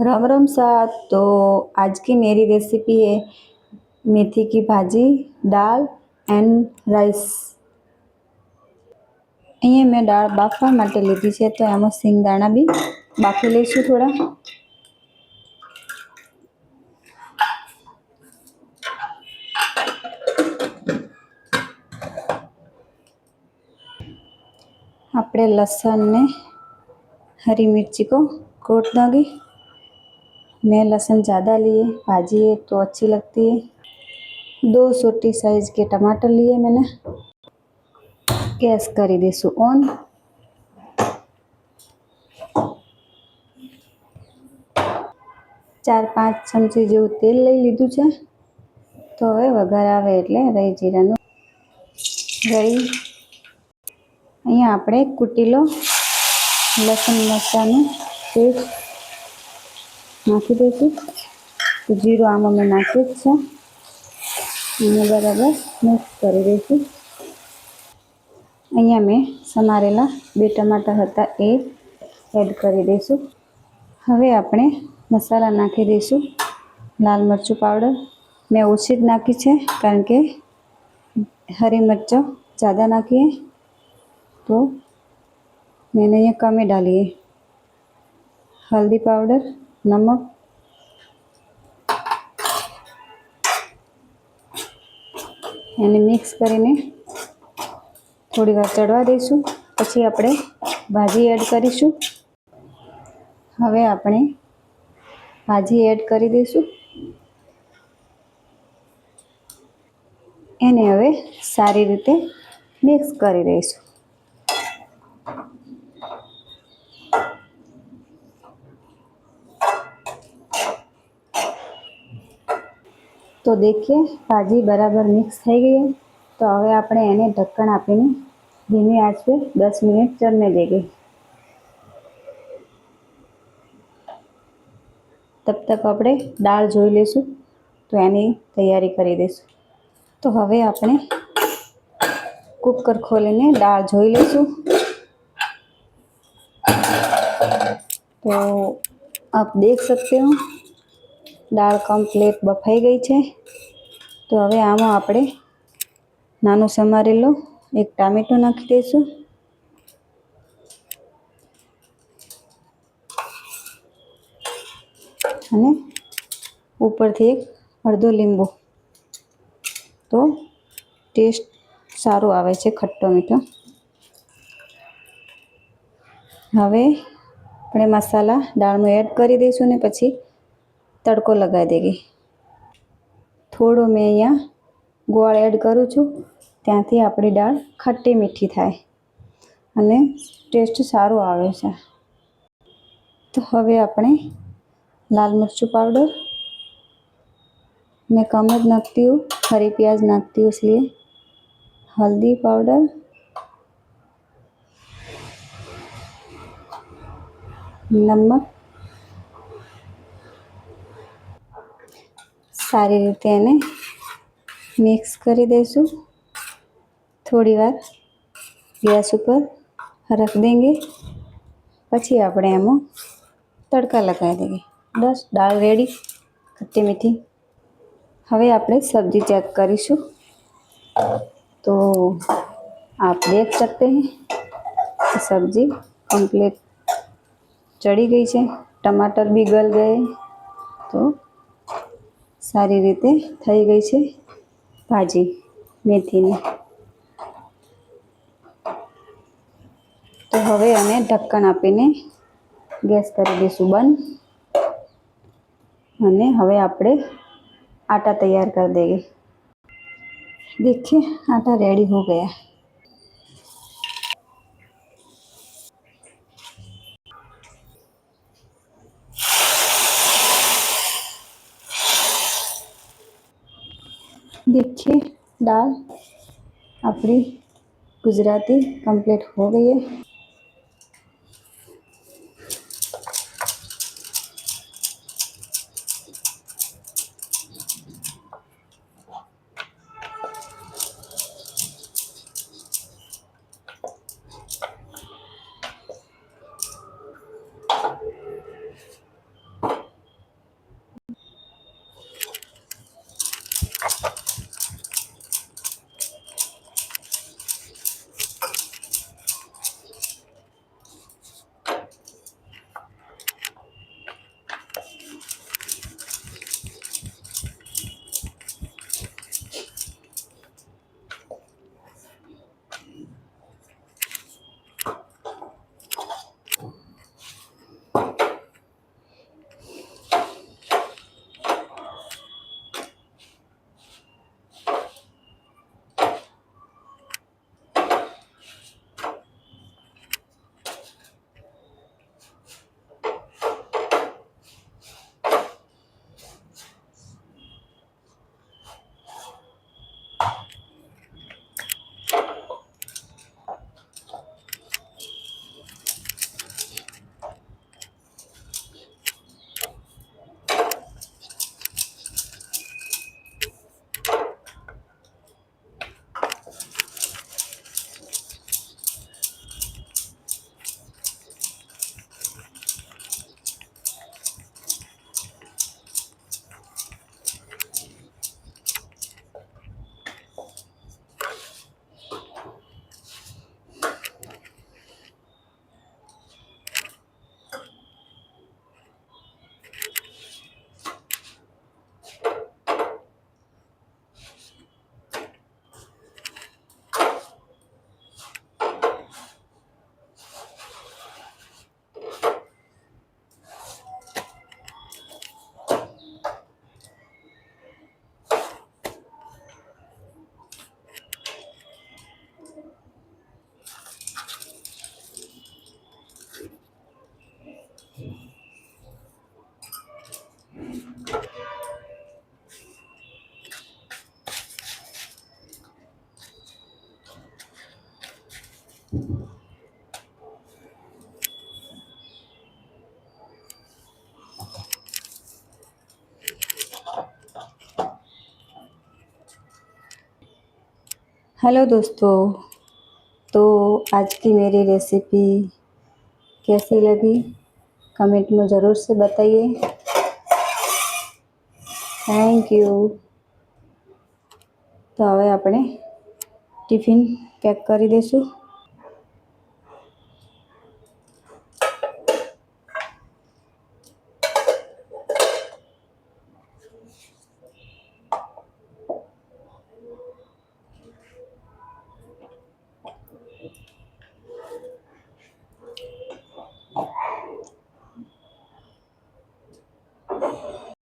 राम राम साथ। तो आज की मेरी रेसिपी है मेथी की भाजी, दाल एंड राइस। अहीं मैं दाल बाफवा माटे लीधी है, तो एम सींगदाणा भी बाफी लईशुं थोड़ा। आपणे लसन ने हरी मिर्ची को कोट देंगे। मैं लहसुन ज़्यादा लिए, भाजी है तो अच्छी लगती है। 2 छोटी साइज के टमाटर लिए मैंने। गैस कर देसु ऑन। चार पांच चमची जेवुं तेल लई लीधुं छे। तो हवे वघार आवे एटले राई जीरानुं राई अहींया आपणे कूटेलो लसन मरचांनुं पेस्ट नाखी दईशुं। तो जीरो आमां मैं नाख्युं ज छे। એને બરાબર મિક્સ કરી દઈશું। અહીંયા મેં સમારેલા 2 ટમાટર હતા એ એડ કરી દઈશું। હવે આપણે મસાલા નાખી દઈશું। લાલ મરચું પાવડર मैं ઓછી જ નાખી છે, કારણ કે हरी मिर्च ज़्यादा नाखी है तो मैंने ये कम ही डाली है। हल्दी पाउडर, नमक, એને મિક્સ કરીને થોડી વાર ચડવા દઈશું। પછી આપણે ભાજી એડ કરીશું। હવે આપણે ભાજી એડ કરી દઈશું। એને હવે સારી રીતે મિક્સ કરી દઈશું। तो देखिए भाजी बराबर मिक्स थई गई है। तो हवे आपणे एने ढक्कण आपीने धीमी आंच पे 10 मिनिट चढ़ने देंगे। तब तक આપણે દાળ જોઈ લેશું, તો એની તૈયારી કરી દઈશું। तो હવે આપણે कुकर खोलीने दाळ જોઈ લેશું। तो आप देख सकते हो दाळ कम्प्लीट बफाई गई है। तो हवे आमां आपणे नानो समारेलो एक टामेटो नाखी दईशुं। અને ઉપરથી એક અડધો લીંબુ, તો ટેસ્ટ સારો આવે છે ખટ્ટો મીઠો। હવે આપણે મસાલા દાળમાં એડ કરી દઈશું ને પછી તડકો લગાવી દેગી। થોડો મેં અહીંયા ગોળ એડ કરું છું, ત્યાંથી આપણી દાળ ખટ્ટી મીઠી થાય અને ટેસ્ટ સારો આવે છે। તો હવે આપણે लाल मिर्चू पाउडर मैं कम ज नाखती हूँ, हरी प्याज नाखती हूँ इसलिए। हल्दी पाउडर, नमक, सारी रीते एने मिक्स करी देशु। थोड़ी वार गैस पर रख देंगे, पछी आपणे एमां तड़का लगाई देंगे। बस दाल रेडी खट्टी मीठी। हवे आपणे सब्जी चेक करीशुं। तो आप देख सकते हैं कि सब्जी कंप्लीट चढ़ी गई है, टमाटर भी गल गए। तो सारी रीते थई गई है भाजी मेथीनी। तो हवे आने ढक्कण आपीने गैस करी दईशुं बंद। અને હવે આપણે आटा तैयार कर देंगे। देखिए आटा रेडी हो गया। देखिए दाल अपनी गुजराती कंप्लीट हो गई है। हेलो दोस्तों, तो आज की मेरी रेसिपी कैसी लगी कमेंट में ज़रूर से बताइए। Thank you. तो હવે આપણે ટિફિન પેક કરી દઈશું।